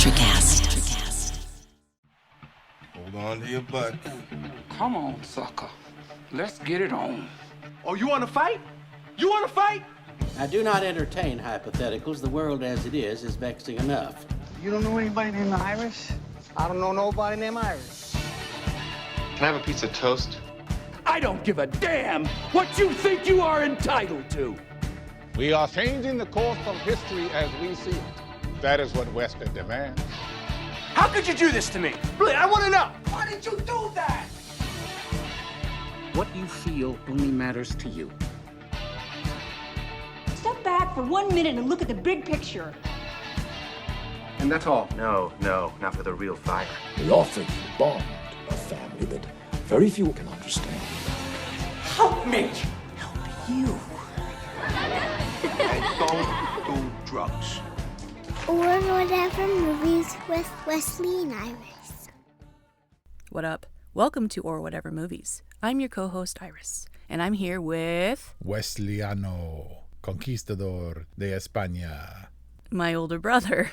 Electricast. Hold on to your butt. Come on, sucker. Let's get it on. Oh, you want to fight? You want to fight? I do not entertain hypotheticals. The world as it is vexing enough. You don't know anybody named Iris? I don't know nobody named Iris. Can I have a piece of toast? I don't give a damn what you think you are entitled to. We are changing the course of history as we see it. That is what Western demands. How could you do this to me? Really, I want to know. Why did you do that? What you feel only matters to you. Step back for 1 minute and look at the big picture. And that's all? No, not for the real fire. We offer you a bond, a family that very few can understand. Help me. Help you. And don't do drugs. Or whatever movies with Wesley and Iris. What up? Welcome to Or Whatever Movies. I'm your co-host Iris, and I'm here with Wesleyano, Conquistador de España. My older brother,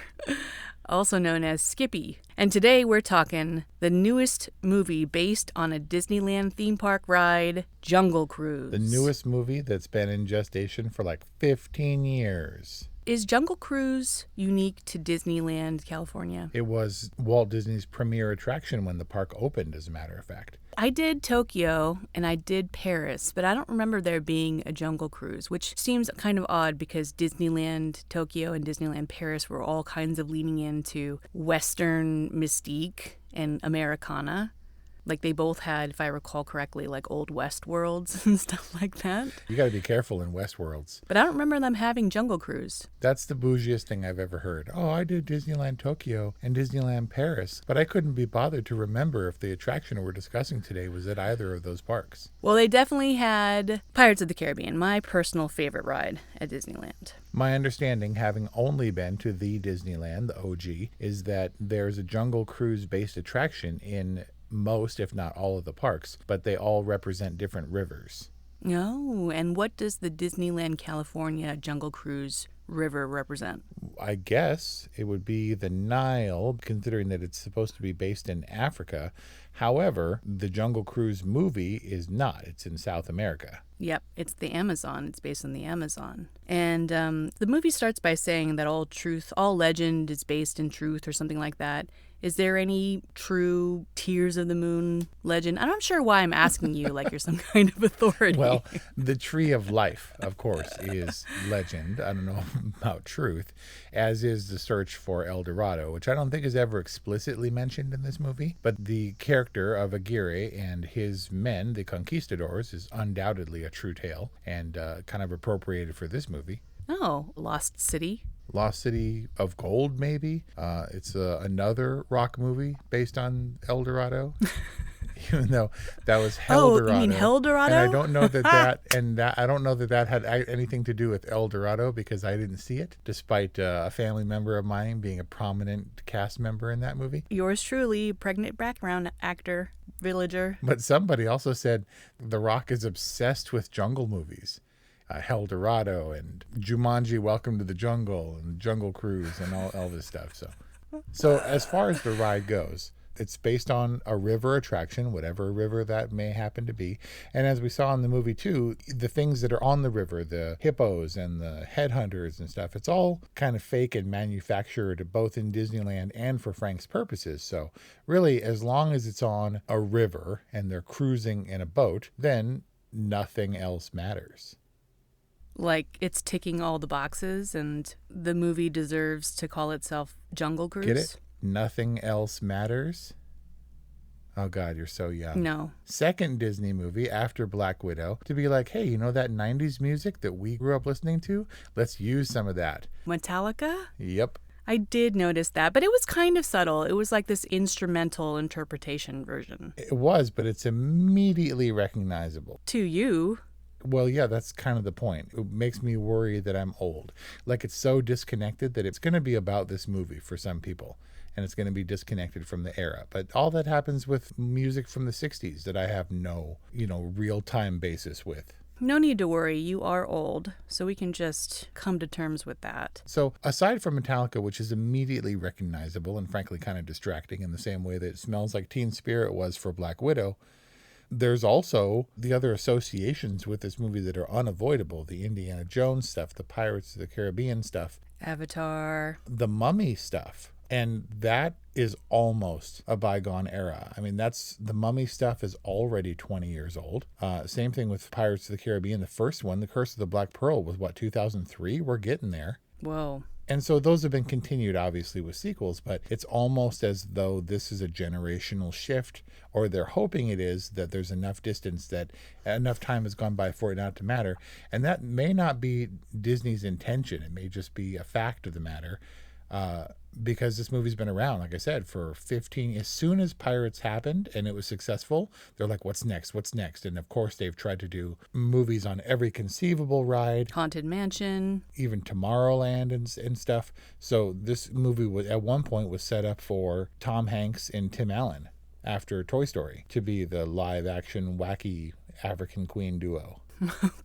also known as Skippy. And today we're talking the newest movie based on a Disneyland theme park ride, Jungle Cruise. The newest movie that's been in gestation for like 15 years. Is Jungle Cruise unique to Disneyland, California? It was Walt Disney's premier attraction when the park opened, as a matter of fact. I did Tokyo and I did Paris, but I don't remember there being a Jungle Cruise, which seems kind of odd because Disneyland Tokyo and Disneyland Paris were all kinds of leaning into Western mystique and Americana. Like they both had, if I recall correctly, like old West worlds and stuff like that. You got to be careful in West worlds. But I don't remember them having Jungle Cruise. That's the bougiest thing I've ever heard. Oh, I did Disneyland Tokyo and Disneyland Paris, but I couldn't be bothered to remember if the attraction we're discussing today was at either of those parks. Well, they definitely had Pirates of the Caribbean, my personal favorite ride at Disneyland. My understanding, having only been to the Disneyland, the OG, is that there's a Jungle Cruise-based attraction in most, if not all, of the parks, but they all represent different rivers. Oh, and what does the Disneyland California Jungle Cruise river represent? I guess it would be the Nile, considering that it's supposed to be based in Africa. However, the Jungle Cruise movie is not. It's in South America. Yep, it's the Amazon. It's based on the Amazon. And the movie starts by saying that all legend is based in truth or something like that. Is there any true Tears of the Moon legend? I'm not sure why I'm asking you like you're some kind of authority. Well, the Tree of Life, of course, is legend. I don't know about truth, as is the search for El Dorado, which I don't think is ever explicitly mentioned in this movie. But the character of Aguirre and his men, the conquistadors, is undoubtedly a true tale and kind of appropriated for this movie. Oh, Lost City. Lost City of Gold, maybe. It's another rock movie based on El Dorado, even though that was Hell Dorado. Oh, you mean Hell Dorado? And I don't know I don't know that had anything to do with El Dorado because I didn't see it, despite a family member of mine being a prominent cast member in that movie. Yours truly, pregnant background actor, villager. But somebody also said The Rock is obsessed with jungle movies. Hell Dorado and Jumanji, Welcome to the Jungle and Jungle Cruise and all this stuff. So as far as the ride goes, it's based on a river attraction, whatever river that may happen to be. And as we saw in the movie too, the things that are on the river, the hippos and the headhunters and stuff, it's all kind of fake and manufactured both in Disneyland and for Frank's purposes. So really, as long as it's on a river and they're cruising in a boat, then nothing else matters. Like it's ticking all the boxes and the movie deserves to call itself Jungle Cruise. Get it? Nothing else matters? Oh God, you're so young. No. Second Disney movie after Black Widow to be like, hey, you know that 90s music that we grew up listening to? Let's use some of that. Metallica? Yep. I did notice that, but it was kind of subtle. It was like this instrumental interpretation version. It was, but it's immediately recognizable. To you. Well, yeah, that's kind of the point. It makes me worry that I'm old. Like it's so disconnected that it's going to be about this movie for some people. And it's going to be disconnected from the era. But all that happens with music from the 60s that I have no, real-time basis with. No need to worry. You are old, so we can just come to terms with that. So aside from Metallica, which is immediately recognizable and frankly kind of distracting in the same way that It Smells Like Teen Spirit was for Black Widow, there's also the other associations with this movie that are unavoidable. The Indiana Jones stuff, the Pirates of the Caribbean stuff, Avatar, the Mummy stuff. And that is almost a bygone era. I mean, the Mummy stuff is already 20 years old. Same thing with Pirates of the Caribbean. The first one, The Curse of the Black Pearl, was 2003? We're getting there. Whoa. And so those have been continued, obviously, with sequels, but it's almost as though this is a generational shift, or they're hoping it is, that there's enough distance, that enough time has gone by for it not to matter. And that may not be Disney's intention. It may just be a fact of the matter. Because this movie's been around, like I said, for 15. As soon as Pirates happened and it was successful, they're like, what's next? What's next? And of course, they've tried to do movies on every conceivable ride. Haunted Mansion. Even Tomorrowland and stuff. So this movie was, at one point, was set up for Tom Hanks and Tim Allen after Toy Story to be the live action wacky African Queen duo.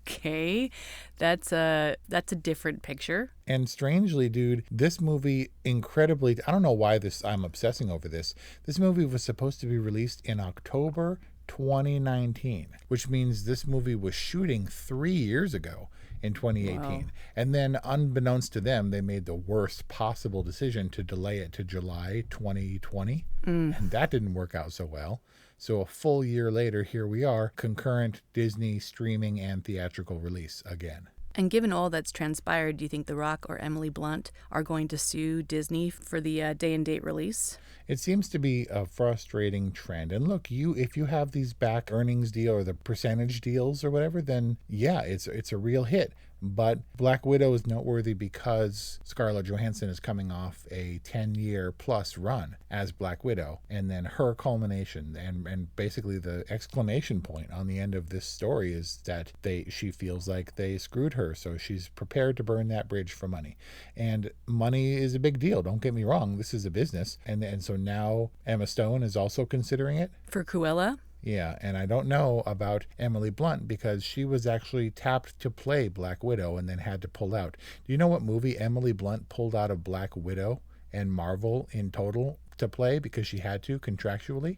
Okay, that's a different picture. And strangely, dude, this movie incredibly, I don't know why I'm obsessing over this. This movie was supposed to be released in October 2019, which means this movie was shooting 3 years ago in 2018. Wow. And then unbeknownst to them, they made the worst possible decision to delay it to July 2020. And that didn't work out so well. So a full year later, here we are, concurrent Disney streaming and theatrical release again. And given all that's transpired, do you think The Rock or Emily Blunt are going to sue Disney for the day and date release? It seems to be a frustrating trend. And look, if you have these back earnings deal or the percentage deals or whatever, then yeah, it's a real hit. But Black Widow is noteworthy because Scarlett Johansson is coming off a 10-year plus run as Black Widow. And then her culmination and basically the exclamation point on the end of this story is that she feels like they screwed her. So she's prepared to burn that bridge for money. And money is a big deal. Don't get me wrong. This is a business. And so now Emma Stone is also considering it. For Cruella? Yeah, and I don't know about Emily Blunt because she was actually tapped to play Black Widow and then had to pull out. Do you know what movie Emily Blunt pulled out of Black Widow and Marvel in total to play because she had to contractually?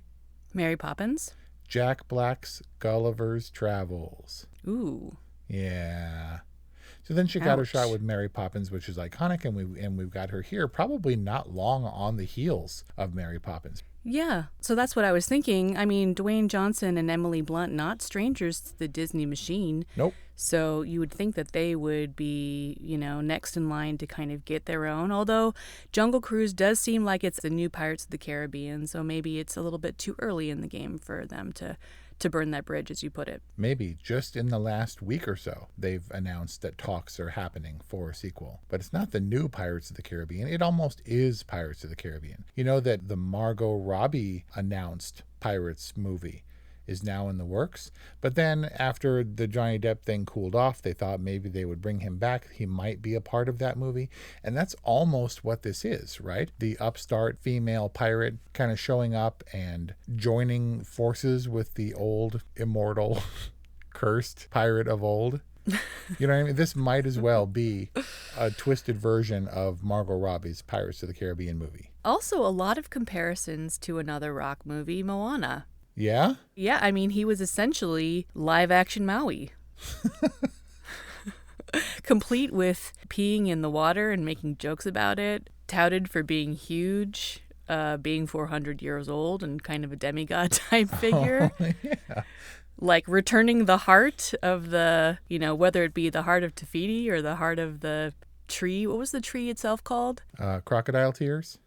Mary Poppins? Jack Black's Gulliver's Travels. Ooh. Yeah. So then she got her shot with Mary Poppins, which is iconic, and we've got her here probably not long on the heels of Mary Poppins. Yeah, so that's what I was thinking. I mean, Dwayne Johnson and Emily Blunt, not strangers to the Disney machine. Nope. So you would think that they would be, next in line to kind of get their own. Although Jungle Cruise does seem like it's the new Pirates of the Caribbean, so maybe it's a little bit too early in the game for them to burn that bridge, as you put it. Maybe just in the last week or so, they've announced that talks are happening for a sequel. But it's not the new Pirates of the Caribbean. It almost is Pirates of the Caribbean. You know that the Margot Robbie announced Pirates movie is now in the works. But then after the Johnny Depp thing cooled off, they thought maybe they would bring him back. He might be a part of that movie. And that's almost what this is, right? The upstart female pirate kind of showing up and joining forces with the old, immortal, cursed pirate of old. You know what I mean? This might as well be a twisted version of Margot Robbie's Pirates of the Caribbean movie. Also, a lot of comparisons to another rock movie, Moana. Yeah? Yeah, I mean, he was essentially live-action Maui. Complete with peeing in the water and making jokes about it, touted for being huge, being 400 years old and kind of a demigod type figure. Oh, yeah. Like returning the heart of the, whether it be the heart of Te Fiti or the heart of the tree. What was the tree itself called? Crocodile Tears.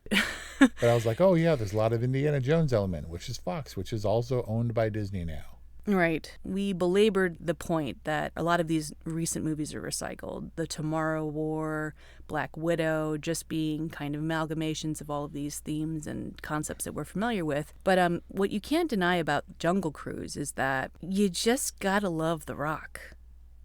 But I was like, oh yeah, there's a lot of Indiana Jones element, which is Fox, which is also owned by Disney now. Right. We belabored the point that a lot of these recent movies are recycled. The Tomorrow War, Black Widow, just being kind of amalgamations of all of these themes and concepts that we're familiar with. But what you can't deny about Jungle Cruise is that you just gotta love The Rock.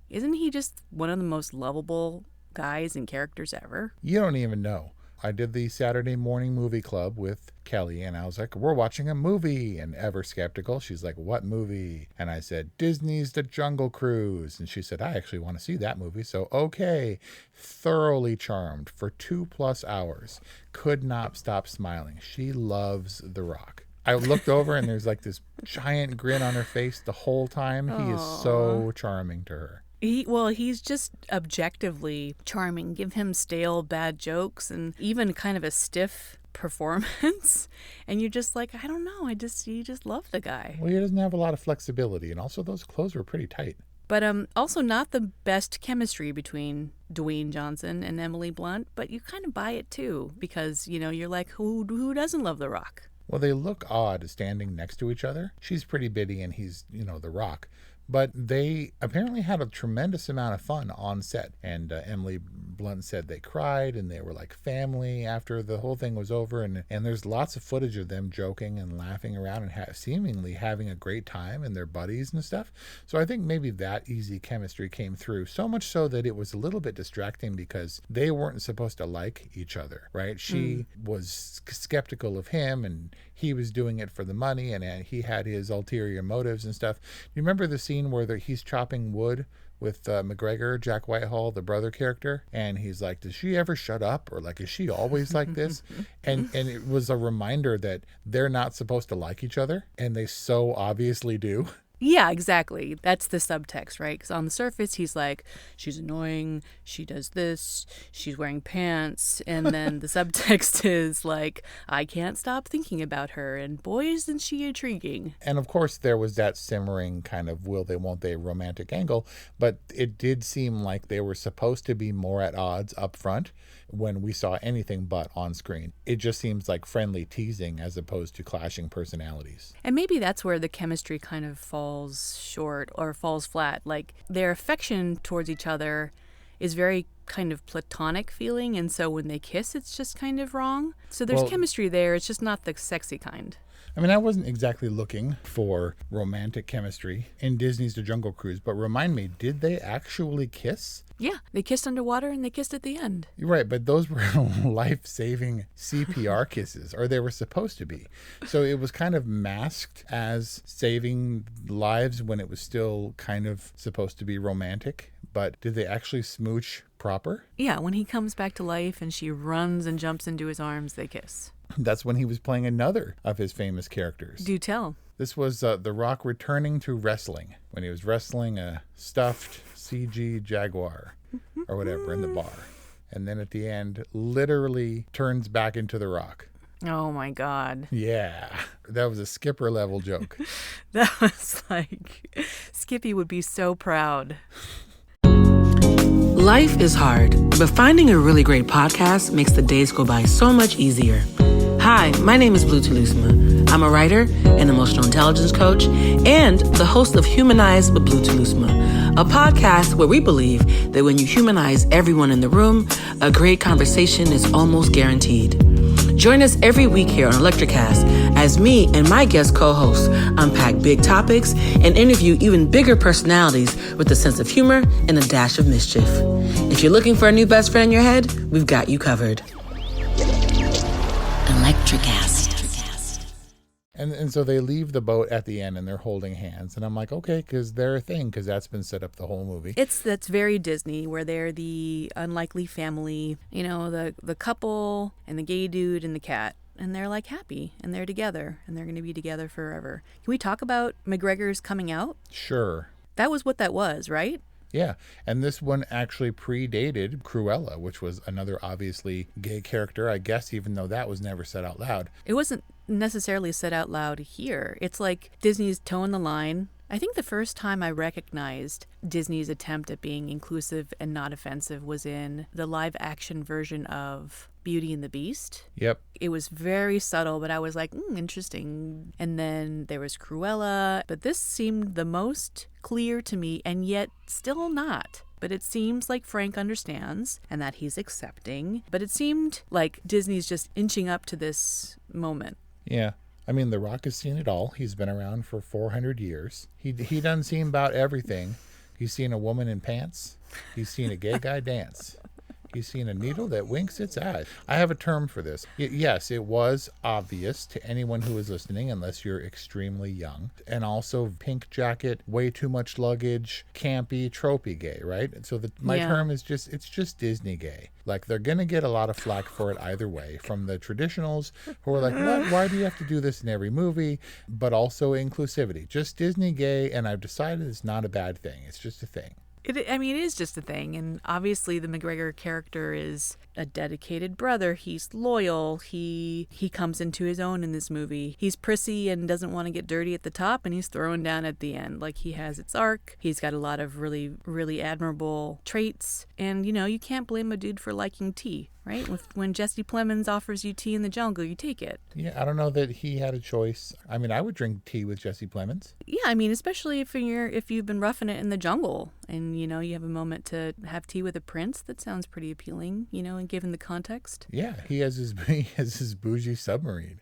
Isn't he just one of the most lovable guys and characters ever? You don't even know. I did the Saturday morning movie club with Kelly, and I was like, we're watching a movie. And ever skeptical, she's like, what movie? And I said, Disney's The Jungle Cruise. And she said, I actually want to see that movie. So, okay. Thoroughly charmed for 2+ hours. Could not stop smiling. She loves The Rock. I looked over and there's like this giant grin on her face the whole time. He is so charming to her. He's just objectively charming. Give him stale, bad jokes and even kind of a stiff performance. And you're just like, I don't know. You just love the guy. Well, he doesn't have a lot of flexibility. And also those clothes were pretty tight. But also not the best chemistry between Dwayne Johnson and Emily Blunt. But you kind of buy it too. Because, you're like, who doesn't love The Rock? Well, they look odd standing next to each other. She's pretty bitty and he's, The Rock. But they apparently had a tremendous amount of fun on set. And Emily Blunt said they cried and they were like family after the whole thing was over. And there's lots of footage of them joking and laughing around and seemingly having a great time and their buddies and stuff. So I think maybe that easy chemistry came through. So much so that it was a little bit distracting because they weren't supposed to like each other, right? She was skeptical of him and he was doing it for the money and he had his ulterior motives and stuff. You remember the scene where he's chopping wood with McGregor, Jack Whitehall, the brother character, and he's like, does she ever shut up? Or like, is she always like this? and it was a reminder that they're not supposed to like each other, and they so obviously do. Yeah, exactly. That's the subtext, right? Because on the surface, he's like, she's annoying, she does this, she's wearing pants. And then the subtext is like, I can't stop thinking about her. And boy, isn't she intriguing. And of course, there was that simmering kind of will they, won't they romantic angle. But it did seem like they were supposed to be more at odds up front when we saw anything but on screen. It just seems like friendly teasing as opposed to clashing personalities. And maybe that's where the chemistry kind of falls short or falls flat. Like their affection towards each other is very kind of platonic feeling. And so when they kiss, it's just kind of wrong. So there's chemistry there. It's just not the sexy kind. I mean, I wasn't exactly looking for romantic chemistry in Disney's The Jungle Cruise, but remind me, did they actually kiss? Yeah, they kissed underwater and they kissed at the end. You're right, but those were life-saving CPR kisses, or they were supposed to be. So it was kind of masked as saving lives when it was still kind of supposed to be romantic. But did they actually smooch proper? Yeah, when he comes back to life and she runs and jumps into his arms, they kiss. That's when he was playing another of his famous characters. Do tell. This was The Rock returning to wrestling, when he was wrestling a stuffed CG jaguar or whatever in the bar. And then at the end, literally turns back into The Rock. Oh my God. Yeah, that was a Skipper level joke. That was like, Skippy would be so proud. Life is hard, but finding a really great podcast makes the days go by so much easier. Hi, my name is Blue Telusma. I'm a writer, an emotional intelligence coach, and the host of Humanize with Blue Telusma, a podcast where we believe that when you humanize everyone in the room, a great conversation is almost guaranteed. Join us every week here on Electricast as me and my guest co-hosts unpack big topics and interview even bigger personalities with a sense of humor and a dash of mischief. If you're looking for a new best friend in your head, we've got you covered. Electricast. And so they leave the boat at the end and they're holding hands. And I'm like, okay, because they're a thing, because that's been set up the whole movie. That's very Disney, where they're the unlikely family, the couple and the gay dude and the cat. And they're like happy and they're together and they're going to be together forever. Can we talk about McGregor's coming out? Sure. That was what that was, right? Yeah, and this one actually predated Cruella, which was another obviously gay character, I guess, even though that was never said out loud. It wasn't necessarily said out loud here. It's like Disney's toeing the line. I think the first time I recognized Disney's attempt at being inclusive and not offensive was in the live action version of Beauty and the Beast. Yep. It was very subtle, but I was like, interesting. And then there was Cruella, but this seemed the most clear to me, and yet still not. But it seems like Frank understands and that he's accepting. But it seemed like Disney's just inching up to this moment. Yeah. I mean, The Rock has seen it all. He's been around for 400 years. He done seen about everything. He's seen a woman in pants. He's seen a gay guy dance. He's seen a needle that winks its eye. I have a term for this. Yes, it was obvious to anyone who is listening, unless you're extremely young. And also pink jacket, way too much luggage, campy, tropey gay, right? So my term is it's just Disney gay. Like, they're going to get a lot of flack for it either way, from the traditionals who are like, what? Why do you have to do this in every movie? But also inclusivity. Just Disney gay, and I've decided it's not a bad thing. It's just a thing. It is just a thing, and obviously the McGregor character is a dedicated brother. He's loyal. He comes into his own in this movie. He's prissy and doesn't want to get dirty at the top, and he's throwing down at the end. Like, he has its arc. He's got a lot of really, really admirable traits, and you can't blame a dude for liking tea, right? When Jesse Plemons offers you tea in the jungle, you take it. Yeah, I don't know that he had a choice. I mean, I would drink tea with Jesse Plemons. Yeah, I mean, especially if you've been roughing it in the jungle, and you have a moment to have tea with a prince. That sounds pretty appealing, and given the context. Yeah, he has his bougie submarine.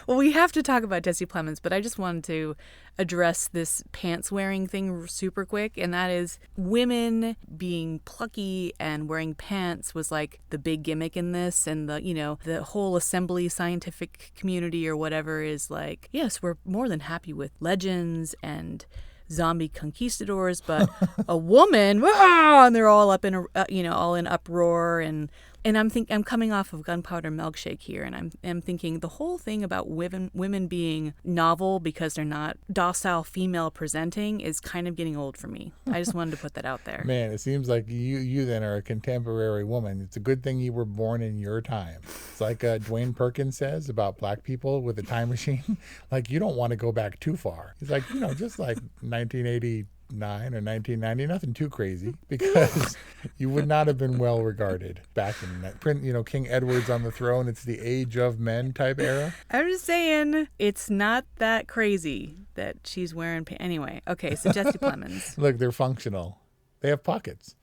Well, we have to talk about Jesse Plemons, but I just wanted to address this pants wearing thing super quick, and that is women being plucky and wearing pants was like the big gimmick in this, and the whole assembly scientific community or whatever is like, yes, we're more than happy with legends and zombie conquistadors, but a woman, and they're all up in all in uproar, and I'm coming off of Gunpowder Milkshake here, and I'm thinking the whole thing about women being novel because they're not docile female presenting is kind of getting old for me. I just wanted to put that out there. Man, it seems like you then are a contemporary woman. It's a good thing you were born in your time. It's like Dwayne Perkins says about black people with a time machine. Like, you don't want to go back too far. He's like, just like 1989 or 1990, nothing too crazy, because you would not have been well regarded back in that print, King Edward's on the throne. It's the age of men type era. I'm just saying, it's not that crazy that she's wearing anyway. Okay, so Jesse Plemons. Look, they're functional. They have pockets.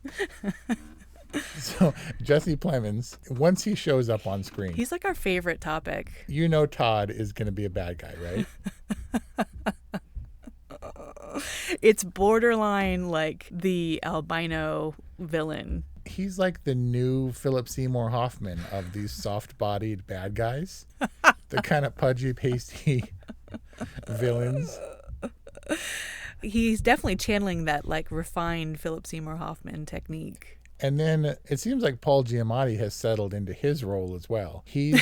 So Jesse Plemons, once he shows up on screen, he's like our favorite topic. Todd is going to be a bad guy, right? It's borderline like the albino villain. He's like the new Philip Seymour Hoffman of these soft-bodied bad guys. The kind of pudgy, pasty villains. He's definitely channeling that like refined Philip Seymour Hoffman technique. And then it seems like Paul Giamatti has settled into his role as well. He's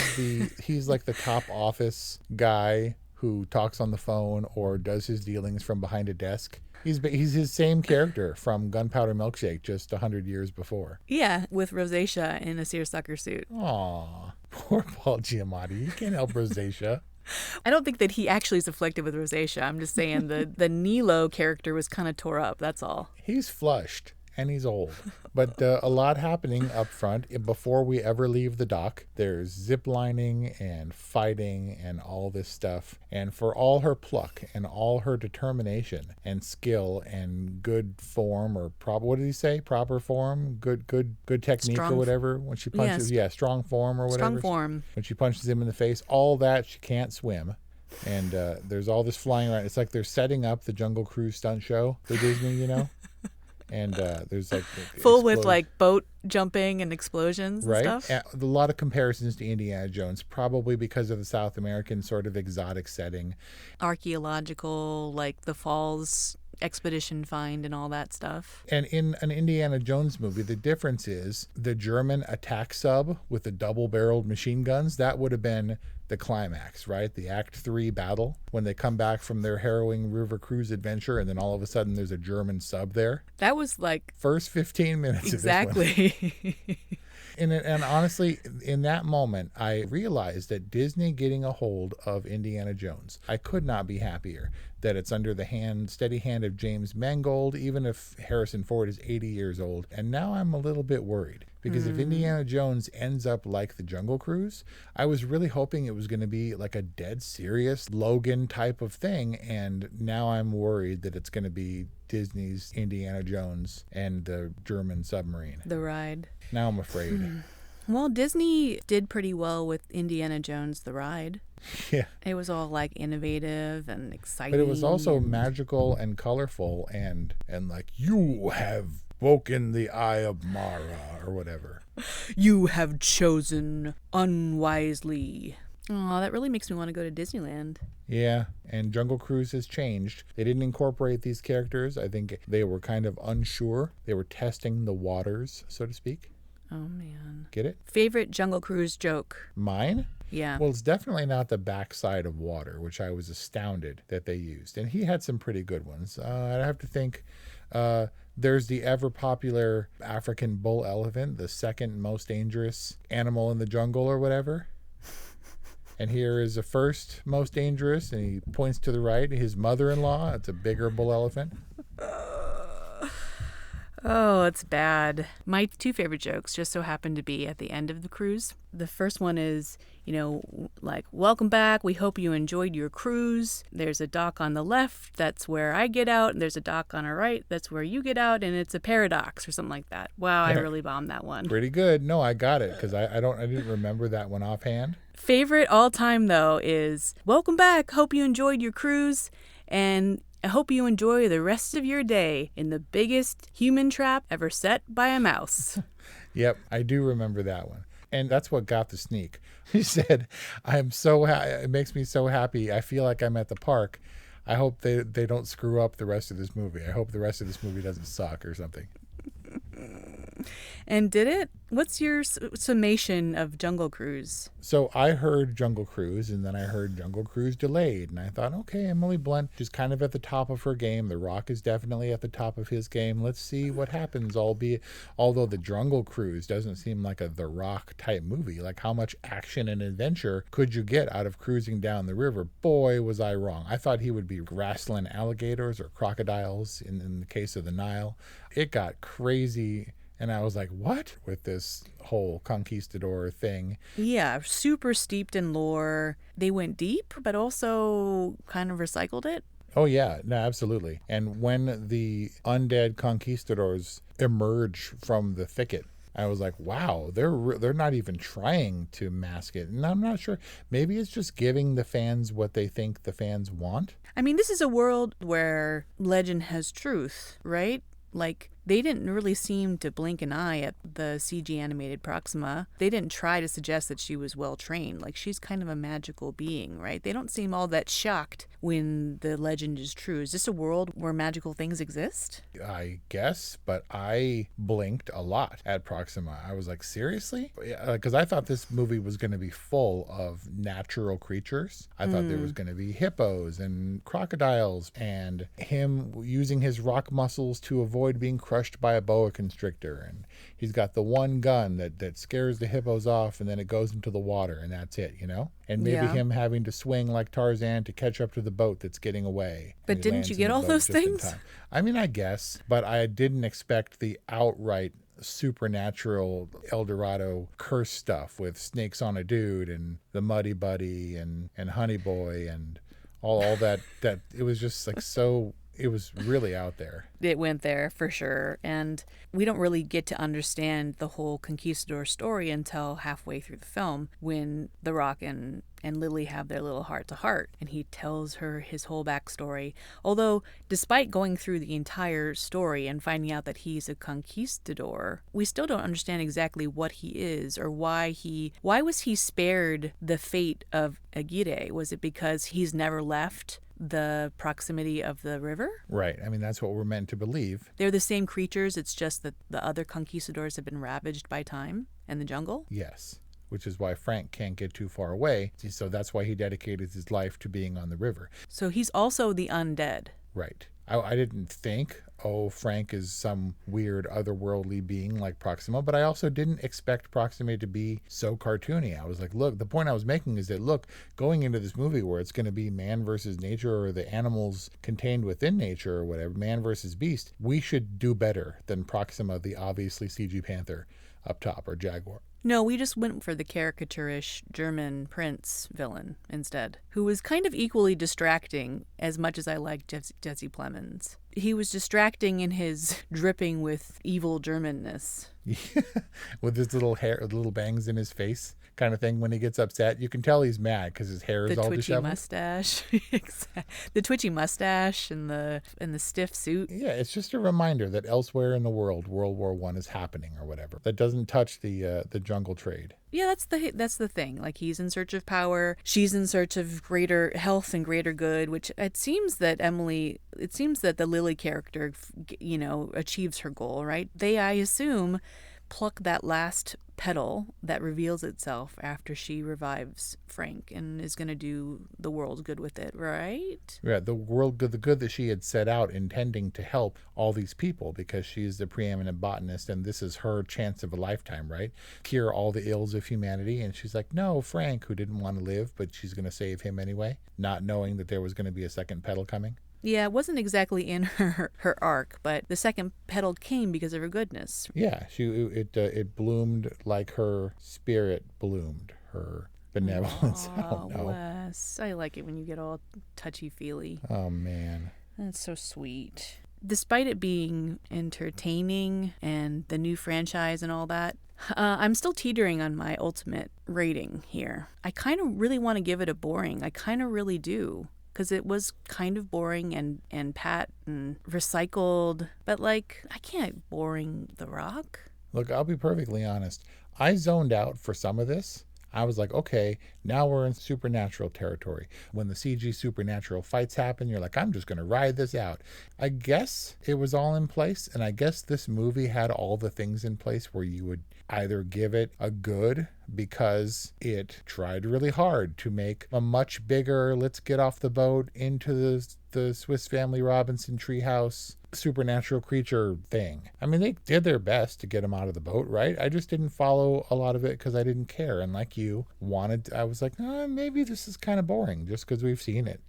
like the top office guy who talks on the phone or does his dealings from behind a desk. He's his same character from Gunpowder Milkshake just 100 years before. Yeah, with rosacea in a seersucker suit. Aw, poor Paul Giamatti. You can't help rosacea. I don't think that he actually is afflicted with rosacea. I'm just saying the Nilo character was kind of tore up, that's all. He's flushed. And he's old. But a lot happening up front before we ever leave the dock. There's zip lining and fighting and all this stuff. And for all her pluck and all her determination and skill and good form, or what did he say? Proper form? Good technique, strong, or whatever. When she punches, strong form or whatever. Strong form. When she punches him in the face, all that, she can't swim. And there's all this flying around. It's like they're setting up the Jungle Cruise stunt show for Disney, And there's like full with like boat jumping and explosions and stuff. A lot of comparisons to Indiana Jones, probably because of the South American sort of exotic setting. Archaeological, like the falls expedition find and all that stuff. And in an Indiana Jones movie, the difference is the German attack sub with the double-barreled machine guns, that would have been the climax, right? The Act 3 battle, when they come back from their harrowing river cruise adventure, and then all of a sudden there's a German sub there. That was like... First 15 minutes exactly. Of this one. And honestly, in that moment, I realized that Disney getting a hold of Indiana Jones, I could not be happier that it's under the steady hand of James Mangold, even if Harrison Ford is 80 years old. And now I'm a little bit worried, because if Indiana Jones ends up like the Jungle Cruise, I was really hoping it was going to be like a dead serious Logan type of thing. And now I'm worried that it's going to be Disney's Indiana Jones and the German submarine. The ride. Now I'm afraid. Well, Disney did pretty well with Indiana Jones, the ride. Yeah. It was all like innovative and exciting. But it was also magical and colorful and like, you have woken the eye of Mara, or whatever. You have chosen unwisely. Oh, that really makes me want to go to Disneyland. Yeah, and Jungle Cruise has changed. They didn't incorporate these characters. I think they were kind of unsure. They were testing the waters, so to speak. Oh, man. Get it? Favorite Jungle Cruise joke? Mine? Yeah. Well, it's definitely not the backside of water, which I was astounded that they used. And he had some pretty good ones. I'd have to think there's the ever-popular African bull elephant, the second most dangerous animal in the jungle or whatever. And here is the first most dangerous, and he points to the right, his mother-in-law. It's a bigger bull elephant. Oh, it's bad. My two favorite jokes just so happen to be at the end of the cruise. The first one is, like, welcome back. We hope you enjoyed your cruise. There's a dock on the left. That's where I get out. And there's a dock on our right. That's where you get out. And it's a paradox or something like that. Wow, I really bombed that one. Pretty good. No, I got it because I didn't remember that one offhand. Favorite all time, though, is welcome back. Hope you enjoyed your cruise. And I hope you enjoy the rest of your day in the biggest human trap ever set by a mouse. Yep, I do remember that one. And that's what got the sneak. He said, I'm so it makes me so happy. I feel like I'm at the park. I hope they don't screw up the rest of this movie. I hope the rest of this movie doesn't suck or something. And did it? What's your summation of Jungle Cruise? So I heard Jungle Cruise, and then I heard Jungle Cruise delayed. And I thought, okay, Emily Blunt is kind of at the top of her game. The Rock is definitely at the top of his game. Let's see what happens, although the Jungle Cruise doesn't seem like a The Rock type movie. Like, how much action and adventure could you get out of cruising down the river? Boy, was I wrong. I thought he would be wrestling alligators or crocodiles in the case of the Nile. It got crazy. And I was like, what? With this whole conquistador thing. Yeah, super steeped in lore. They went deep, but also kind of recycled it. Oh, yeah. No, absolutely. And when the undead conquistadors emerge from the thicket, I was like, wow, they're not even trying to mask it. And I'm not sure. Maybe it's just giving the fans what they think the fans want. I mean, this is a world where legend has truth, right? Like, they didn't really seem to blink an eye at the CG animated Proxima. They didn't try to suggest that she was well trained. Like, she's kind of a magical being, right? They don't seem all that shocked when the legend is true. Is this a world where magical things exist? I guess, but I blinked a lot at Proxima. I was like, seriously? Because I thought this movie was going to be full of natural creatures. I thought there was going to be hippos and crocodiles and him using his rock muscles to avoid being crushed by a boa constrictor, and he's got the one gun that scares the hippos off, and then it goes into the water, and that's it, and maybe him having to swing like Tarzan to catch up to the boat that's getting away. But didn't you get all those things? I mean, I guess, but I didn't expect the outright supernatural El Dorado curse stuff with snakes on a dude and the Muddy Buddy and Honey Boy and all that it was just like so. It was really out there. It went there for sure. And we don't really get to understand the whole conquistador story until halfway through the film when The Rock and Lily have their little heart-to-heart. And he tells her his whole backstory. Although, despite going through the entire story and finding out that he's a conquistador, we still don't understand exactly what he is or why was he spared the fate of Aguirre? Was it because he's never left the proximity of the river? Right. I mean, that's what we're meant to believe. They're the same creatures. It's just that the other conquistadors have been ravaged by time and the jungle. Yes. Which is why Frank can't get too far away. So that's why he dedicated his life to being on the river. So he's also the undead. Right. I didn't think, Frank is some weird otherworldly being like Proxima, but I also didn't expect Proxima to be so cartoony. I was like, look, the point I was making is that, look, going into this movie where it's going to be man versus nature or the animals contained within nature or whatever, man versus beast, we should do better than Proxima, the obviously CG panther up top, or jaguar. No, we just went for the caricaturish German prince villain instead, who was kind of equally distracting as much as I liked Jesse Plemons. He was distracting in his dripping with evil Germanness. With his little hair, little bangs in his face kind of thing. When he gets upset, you can tell he's mad because his hair is all disheveled. Mustache. The twitchy mustache and the stiff suit. Yeah, it's just a reminder that elsewhere in the world, World War I is happening or whatever. That doesn't touch the jungle trade. Yeah, that's the thing. Like, he's in search of power. She's in search of greater health and greater good, which it seems that the Lily character, achieves her goal, right? They, I assume, pluck that last petal that reveals itself after she revives Frank and is going to do the world good with it, right? Yeah, the world good, the good that she had set out intending to help all these people because she's the preeminent botanist and this is her chance of a lifetime, right? Cure all the ills of humanity. And she's like, no, Frank, who didn't want to live, but she's going to save him anyway, not knowing that there was going to be a second petal coming. Yeah, it wasn't exactly in her arc, but the second petal came because of her goodness. Yeah, it bloomed like her spirit bloomed, her benevolence. I don't know. Wes, I like it when you get all touchy-feely. Oh, man. That's so sweet. Despite it being entertaining and the new franchise and all that, I'm still teetering on my ultimate rating here. I kind of really want to give it a boring. I kind of really do. Because it was kind of boring and pat and recycled. But, I can't boring The Rock. Look, I'll be perfectly honest. I zoned out for some of this. I was like, okay, now we're in supernatural territory. When the CG supernatural fights happen, you're like, I'm just going to ride this out. I guess it was all in place, and I guess this movie had all the things in place where you would either give it a good because it tried really hard to make a much bigger, let's get off the boat into the Swiss Family Robinson treehouse supernatural creature thing. I mean, they did their best to get him out of the boat, right? I just didn't follow a lot of it because I didn't care. And like you I was like, maybe this is kind of boring just because we've seen it.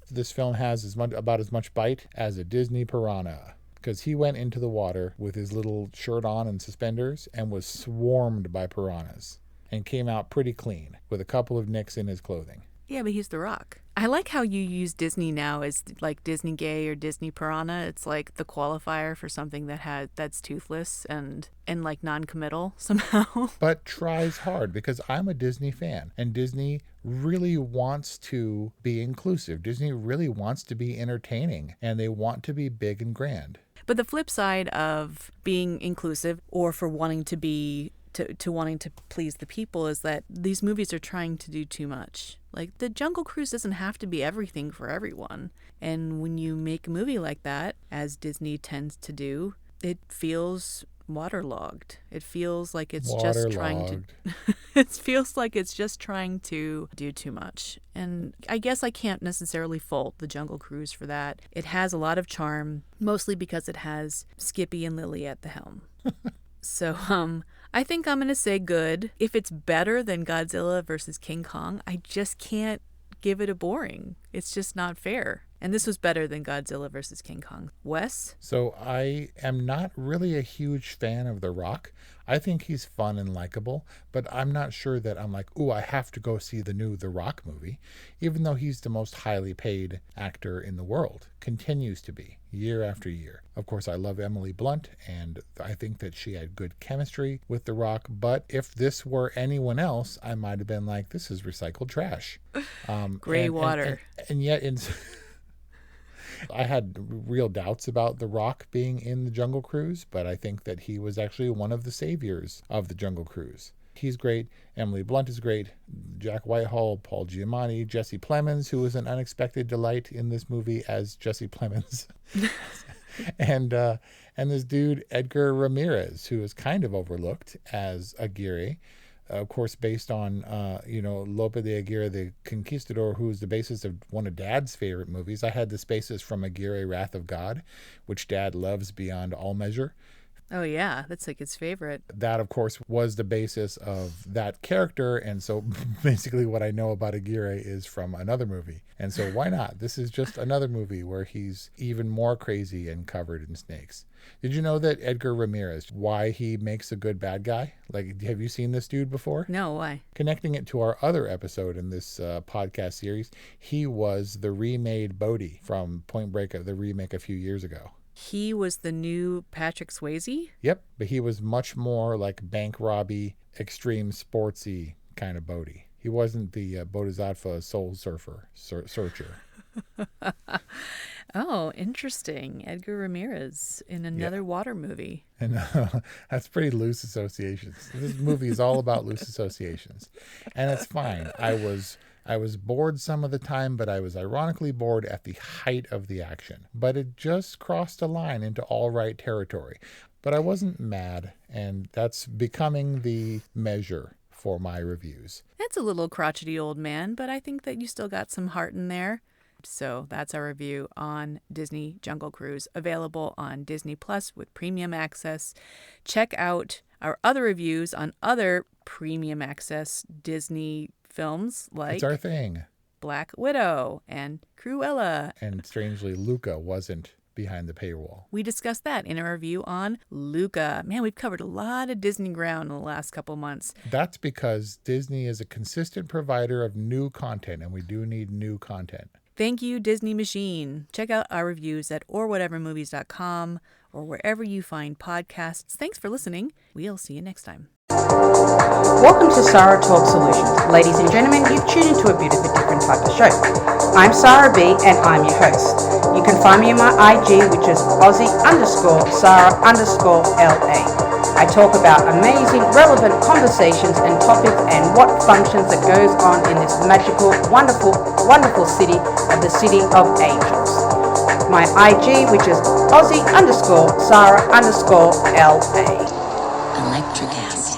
This film has about as much bite as a Disney piranha. Because he went into the water with his little shirt on and suspenders and was swarmed by piranhas and came out pretty clean with a couple of nicks in his clothing. Yeah, but he's The Rock. I like how you use Disney now as like Disney gay or Disney piranha. It's like the qualifier for something that's toothless and like non-committal somehow. But tries hard because I'm a Disney fan and Disney really wants to be inclusive. Disney really wants to be entertaining and they want to be big and grand. But the flip side of being inclusive or for wanting to be to wanting to please the people is that these movies are trying to do too much. Like, the Jungle Cruise doesn't have to be everything for everyone. And when you make a movie like that, as Disney tends to do, it feels waterlogged. It feels like it's just trying to it feels like it's just trying to do too much. And I guess I can't necessarily fault the Jungle Cruise for that. It has a lot of charm, mostly because it has Skippy and Lily at the helm. So, I think I'm going to say good. If it's better than Godzilla versus King Kong, I just can't give it a boring. It's just not fair. And this was better than Godzilla versus King Kong. Wes? So I am not really a huge fan of The Rock. I think he's fun and likable, but I'm not sure that I'm like, ooh, I have to go see the new The Rock movie, even though he's the most highly paid actor in the world, continues to be year after year. Of course, I love Emily Blunt, and I think that she had good chemistry with The Rock, but if this were anyone else, I might have been like, this is recycled trash. Gray water. And yet in... I had real doubts about The Rock being in the Jungle Cruise, but I think that he was actually one of the saviors of the Jungle Cruise. He's great. Emily Blunt is great. Jack Whitehall, Paul Giamatti, Jesse Plemons, who was an unexpected delight in this movie as Jesse Plemons. and this dude, Edgar Ramirez, who is kind of overlooked as Aguirre. Of course, based on, Lope de Aguirre, the Conquistador, who's the basis of one of Dad's favorite movies. I had this basis from Aguirre, Wrath of God, which Dad loves beyond all measure. Oh, yeah. That's like his favorite. That, of course, was the basis of that character. And so basically what I know about Aguirre is from another movie. And so why not? This is just another movie where he's even more crazy and covered in snakes. Did you know that Edgar Ramirez, why he makes a good bad guy? Like, have you seen this dude before? No, why? Connecting it to our other episode in this podcast series, he was the remade Bodhi from Point Break, the remake a few years ago. He was the new Patrick Swayze? Yep, but he was much more like bank robby, extreme sportsy kind of Bodhi. He wasn't the Bodhisattva soul searcher. Oh, interesting. Edgar Ramirez in another water movie. And that's pretty loose associations. This movie is all about loose associations. And it's fine. I was bored some of the time, but I was ironically bored at the height of the action. But it just crossed a line into all right territory. But I wasn't mad, and that's becoming the measure for my reviews. That's a little crotchety old man, but I think that you still got some heart in there. So that's our review on Disney Jungle Cruise, available on Disney Plus with premium access. Check out our other reviews on other premium access Disney films like It's Our Thing, Black Widow, and Cruella. And strangely, Luca wasn't behind the paywall. We discussed that in a review on Luca. Man, we've covered a lot of Disney ground in the last couple months. That's because Disney is a consistent provider of new content, and we do need new content. Thank you, Disney Machine. Check out our reviews at orwhatevermovies.com or wherever you find podcasts. Thanks for listening. We'll see you next time. Welcome to Sarah Talk Solutions. Ladies and gentlemen, you've tuned into a bit of a different type of show. I'm Sarah B and I'm your host. You can find me on my IG, which is Aussie_Sarah_LA. I talk about amazing, relevant conversations and topics and what functions that goes on in this magical, wonderful, wonderful city of the City of Angels. My IG, which is Aussie_Sarah_LA. Electric acid.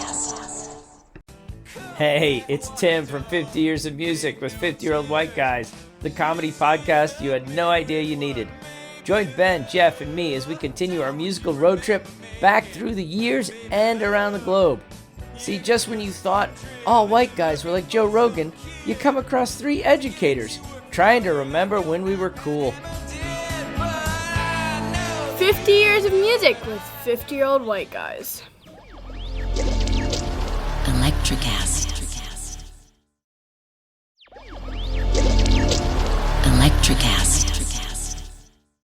Hey, it's Tim from 50 Years of Music with 50-Year-Old White Guys, the comedy podcast you had no idea you needed. Join Ben, Jeff, and me as we continue our musical road trip back through the years and around the globe. See, just when you thought all white guys were like Joe Rogan, you come across 3 educators trying to remember when we were cool. 50 Years of Music with 50-Year-Old White Guys. Electric acid. Electric acid.